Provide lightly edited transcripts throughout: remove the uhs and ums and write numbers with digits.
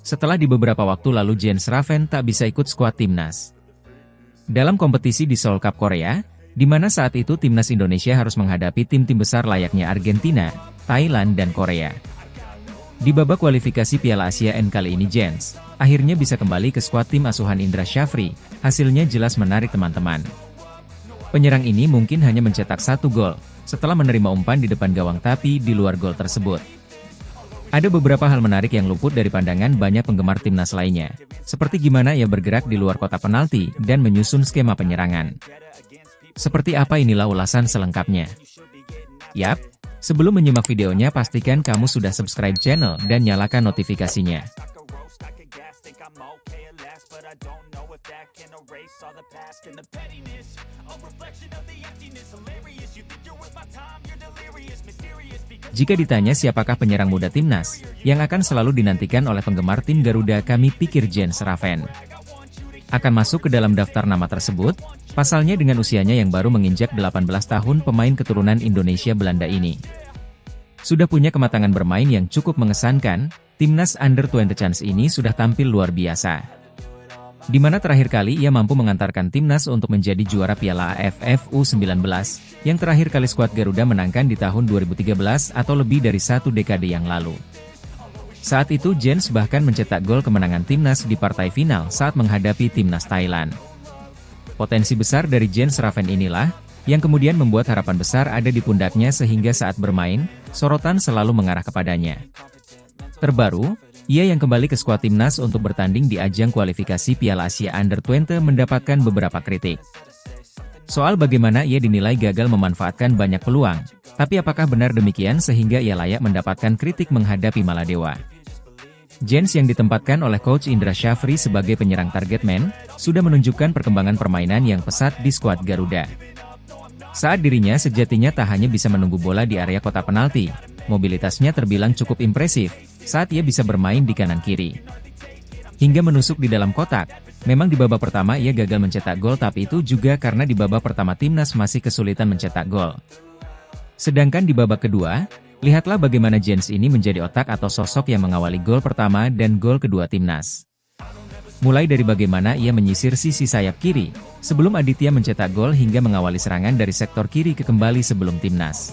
setelah di beberapa waktu lalu Jens Raven tak bisa ikut skuad timnas. Dalam kompetisi di Seoul Cup Korea, di mana saat itu timnas Indonesia harus menghadapi tim-tim besar layaknya Argentina, Thailand dan Korea. Di babak kualifikasi Piala Asia N kali ini Jens akhirnya bisa kembali ke skuad tim asuhan Indra Syafri, hasilnya jelas menarik teman-teman. Penyerang ini mungkin hanya mencetak 1 gol, setelah menerima umpan di depan gawang tapi di luar gol tersebut. Ada beberapa hal menarik yang luput dari pandangan banyak penggemar timnas lainnya, seperti gimana ia bergerak di luar kotak penalti dan menyusun skema penyerangan. Seperti apa inilah ulasan selengkapnya. Yap, sebelum menyimak videonya pastikan kamu sudah subscribe channel dan nyalakan notifikasinya. Jika ditanya siapakah penyerang muda timnas yang akan selalu dinantikan oleh penggemar tim Garuda, kami pikir Jens Raven akan masuk ke dalam daftar nama tersebut. Pasalnya dengan usianya yang baru menginjak 18 tahun, pemain keturunan Indonesia Belanda ini sudah punya kematangan bermain yang cukup mengesankan. Timnas Under-20 Chance ini sudah tampil luar biasa, di mana terakhir kali ia mampu mengantarkan timnas untuk menjadi juara Piala AFF U19, yang terakhir kali skuad Garuda menangkan di tahun 2013 atau lebih dari 1 dekade yang lalu. Saat itu Jens bahkan mencetak gol kemenangan timnas di partai final saat menghadapi timnas Thailand. Potensi besar dari Jens Raven inilah yang kemudian membuat harapan besar ada di pundaknya sehingga saat bermain, sorotan selalu mengarah kepadanya. Terbaru, ia yang kembali ke skuad timnas untuk bertanding di ajang kualifikasi Piala Asia Under-20 mendapatkan beberapa kritik soal bagaimana ia dinilai gagal memanfaatkan banyak peluang. Tapi apakah benar demikian sehingga ia layak mendapatkan kritik menghadapi Maladewa? Jens yang ditempatkan oleh Coach Indra Syafri sebagai penyerang target man, sudah menunjukkan perkembangan permainan yang pesat di skuad Garuda. Saat dirinya sejatinya tak hanya bisa menunggu bola di area kotak penalti, mobilitasnya terbilang cukup impresif saat ia bisa bermain di kanan-kiri hingga menusuk di dalam kotak. Memang di babak pertama ia gagal mencetak gol, tapi itu juga karena di babak pertama timnas masih kesulitan mencetak gol. Sedangkan di babak kedua, lihatlah bagaimana Jens ini menjadi otak atau sosok yang mengawali gol pertama dan gol kedua timnas. Mulai dari bagaimana ia menyisir sisi sayap kiri, sebelum Aditya mencetak gol hingga mengawali serangan dari sektor kiri ke kembali sebelum timnas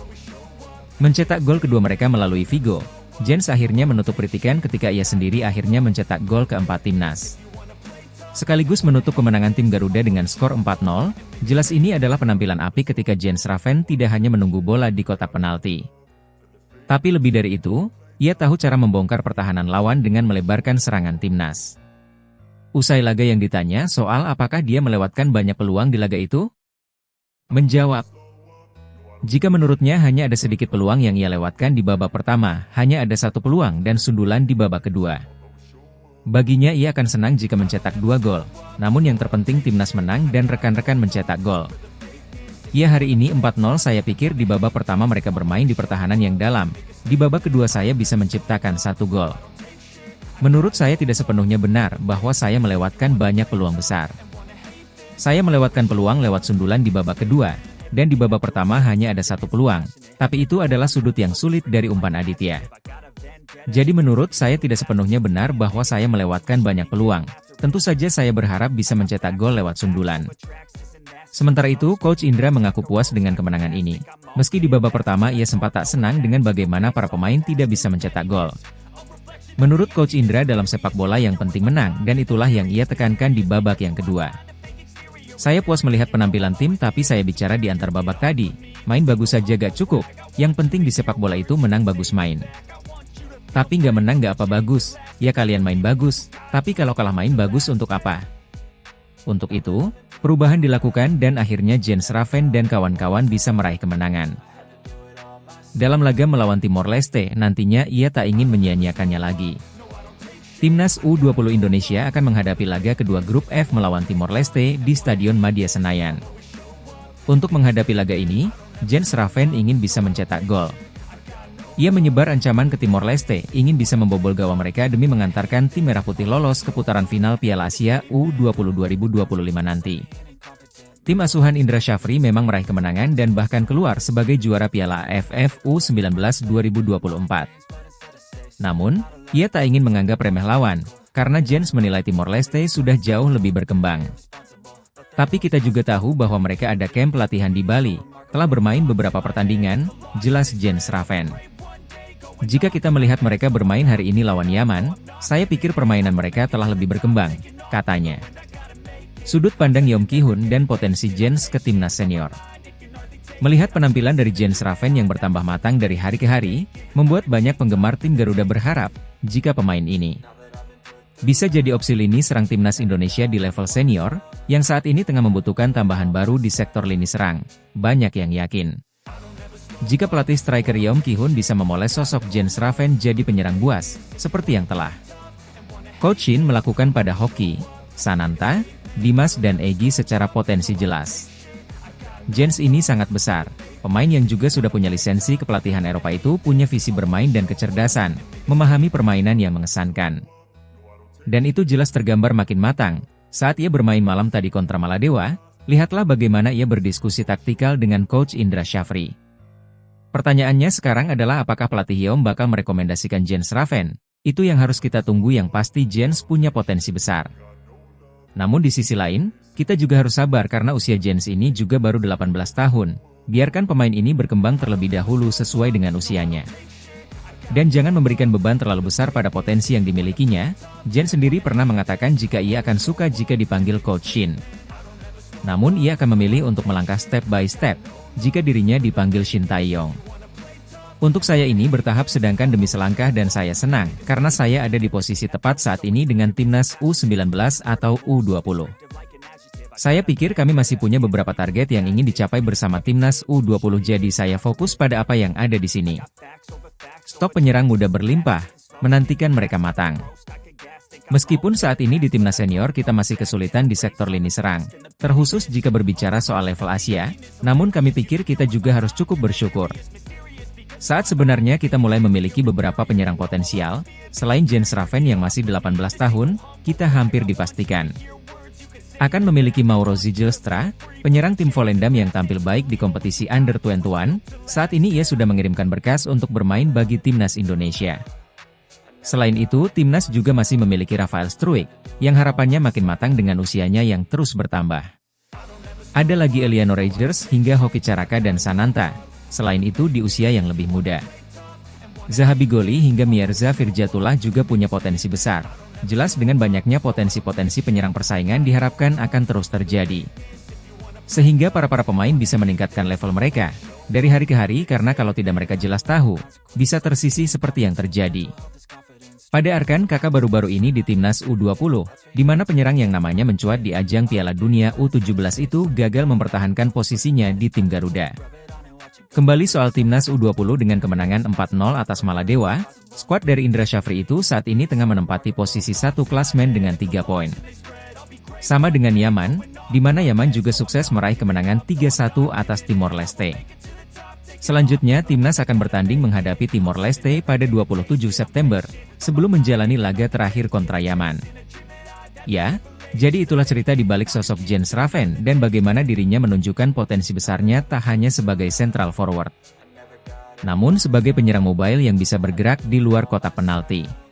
mencetak gol kedua mereka melalui Vigo. Jens akhirnya menutup kritikan ketika ia sendiri akhirnya mencetak gol keempat timnas, sekaligus menutup kemenangan tim Garuda dengan skor 4-0. Jelas ini adalah penampilan apik ketika Jens Raven tidak hanya menunggu bola di kotak penalti, tapi lebih dari itu, ia tahu cara membongkar pertahanan lawan dengan melebarkan serangan timnas. Usai laga yang ditanya soal apakah dia melewatkan banyak peluang di laga itu, menjawab, jika menurutnya hanya ada sedikit peluang yang ia lewatkan di babak pertama, hanya ada 1 peluang dan sundulan di babak kedua. Baginya ia akan senang jika mencetak 2 gol, namun yang terpenting timnas menang dan rekan-rekan mencetak gol. Ya, hari ini 4-0 saya pikir di babak pertama mereka bermain di pertahanan yang dalam, di babak kedua saya bisa menciptakan 1 gol. Menurut saya tidak sepenuhnya benar bahwa saya melewatkan banyak peluang besar. Saya melewatkan peluang lewat sundulan di babak kedua, dan di babak pertama hanya ada 1 peluang, tapi itu adalah sudut yang sulit dari umpan Aditya. Jadi menurut saya tidak sepenuhnya benar bahwa saya melewatkan banyak peluang. Tentu saja saya berharap bisa mencetak gol lewat sundulan. Sementara itu, Coach Indra mengaku puas dengan kemenangan ini. Meski di babak pertama ia sempat tak senang dengan bagaimana para pemain tidak bisa mencetak gol. Menurut Coach Indra dalam sepak bola yang penting menang, dan itulah yang ia tekankan di babak yang kedua. Saya puas melihat penampilan tim, tapi saya bicara di antar babak tadi. Main bagus saja gak cukup, yang penting di sepak bola itu menang bagus main. Tapi nggak menang nggak apa bagus, ya kalian main bagus, tapi kalau kalah main bagus untuk apa? Untuk itu, perubahan dilakukan dan akhirnya Jens Raven dan kawan-kawan bisa meraih kemenangan. Dalam laga melawan Timor Leste, nantinya ia tak ingin menyia-nyiakannya lagi. Timnas U20 Indonesia akan menghadapi laga kedua grup F melawan Timor Leste di Stadion Madia Senayan. Untuk menghadapi laga ini, Jens Raven ingin bisa mencetak gol. Ia menyebar ancaman ke Timor Leste, ingin bisa membobol gawang mereka demi mengantarkan tim Merah Putih lolos ke putaran final Piala Asia U20 2025 nanti. Tim asuhan Indra Syafri memang meraih kemenangan dan bahkan keluar sebagai juara Piala AFF U19 2024. Namun, Ia tak ingin menganggap remeh lawan, karena Jens menilai Timor Leste sudah jauh lebih berkembang. Tapi kita juga tahu bahwa mereka ada kamp pelatihan di Bali, telah bermain beberapa pertandingan, jelas Jens Raven. Jika kita melihat mereka bermain hari ini lawan Yaman, saya pikir permainan mereka telah lebih berkembang, katanya. Sudut pandang Yeom Ki-hun dan potensi Jens ke timnas senior. Melihat penampilan dari Jens Raven yang bertambah matang dari hari ke hari, membuat banyak penggemar tim Garuda berharap, jika pemain ini bisa jadi opsi lini serang timnas Indonesia di level senior, yang saat ini tengah membutuhkan tambahan baru di sektor lini serang. Banyak yang yakin, jika pelatih striker Yeom Ki-hun bisa memoles sosok Jens Raven jadi penyerang buas, seperti yang telah Coach Shin melakukan pada Hoki, Sananta, Dimas dan Egy secara potensi jelas. Jens ini sangat besar, pemain yang juga sudah punya lisensi kepelatihan Eropa itu punya visi bermain dan kecerdasan, memahami permainan yang mengesankan. Dan itu jelas tergambar makin matang, saat ia bermain malam tadi kontra Maladewa, lihatlah bagaimana ia berdiskusi taktikal dengan Coach Indra Syafri. Pertanyaannya sekarang adalah apakah pelatih Yeom bakal merekomendasikan Jens Raven? Itu yang harus kita tunggu, yang pasti Jens punya potensi besar. Namun di sisi lain, kita juga harus sabar karena usia Jens ini juga baru 18 tahun, biarkan pemain ini berkembang terlebih dahulu sesuai dengan usianya. Dan jangan memberikan beban terlalu besar pada potensi yang dimilikinya. Jens sendiri pernah mengatakan jika ia akan suka jika dipanggil Coach Shin. Namun ia akan memilih untuk melangkah step by step, jika dirinya dipanggil Shin Tae-yong. Untuk saya ini bertahap sedangkan demi selangkah dan saya senang, karena saya ada di posisi tepat saat ini dengan timnas U19 atau U20. Saya pikir kami masih punya beberapa target yang ingin dicapai bersama timnas U20, jadi saya fokus pada apa yang ada di sini. Stok penyerang muda berlimpah, menantikan mereka matang. Meskipun saat ini di timnas senior kita masih kesulitan di sektor lini serang, terkhusus jika berbicara soal level Asia, namun kami pikir kita juga harus cukup bersyukur. Saat sebenarnya kita mulai memiliki beberapa penyerang potensial, selain Jens Raven yang masih 18 tahun, kita hampir dipastikan akan memiliki Mauro Zijlstra, penyerang tim Volendam yang tampil baik di kompetisi Under-21, saat ini ia sudah mengirimkan berkas untuk bermain bagi timnas Indonesia. Selain itu, timnas juga masih memiliki Rafael Struijk, yang harapannya makin matang dengan usianya yang terus bertambah. Ada lagi Eliano Rangers hingga Hoki Caraka dan Sananta, selain itu di usia yang lebih muda. Zahabi Goli hingga Mirza Firjatullah juga punya potensi besar. Jelas dengan banyaknya potensi-potensi penyerang persaingan diharapkan akan terus terjadi. Sehingga para pemain bisa meningkatkan level mereka dari hari ke hari, karena kalau tidak mereka jelas tahu, bisa tersisih seperti yang terjadi pada Arkan Kakak baru-baru ini di timnas U20, di mana penyerang yang namanya mencuat di ajang Piala Dunia U17 itu gagal mempertahankan posisinya di tim Garuda. Kembali soal timnas U20 dengan kemenangan 4-0 atas Maladewa, skuad dari Indra Syafri itu saat ini tengah menempati posisi 1 klasmen dengan 3 poin. Sama dengan Yaman, di mana Yaman juga sukses meraih kemenangan 3-1 atas Timor Leste. Selanjutnya timnas akan bertanding menghadapi Timor Leste pada 27 September, sebelum menjalani laga terakhir kontra Yaman. Ya, jadi itulah cerita di balik sosok Jens Raven dan bagaimana dirinya menunjukkan potensi besarnya tak hanya sebagai central forward, namun sebagai penyerang mobile yang bisa bergerak di luar kotak penalti.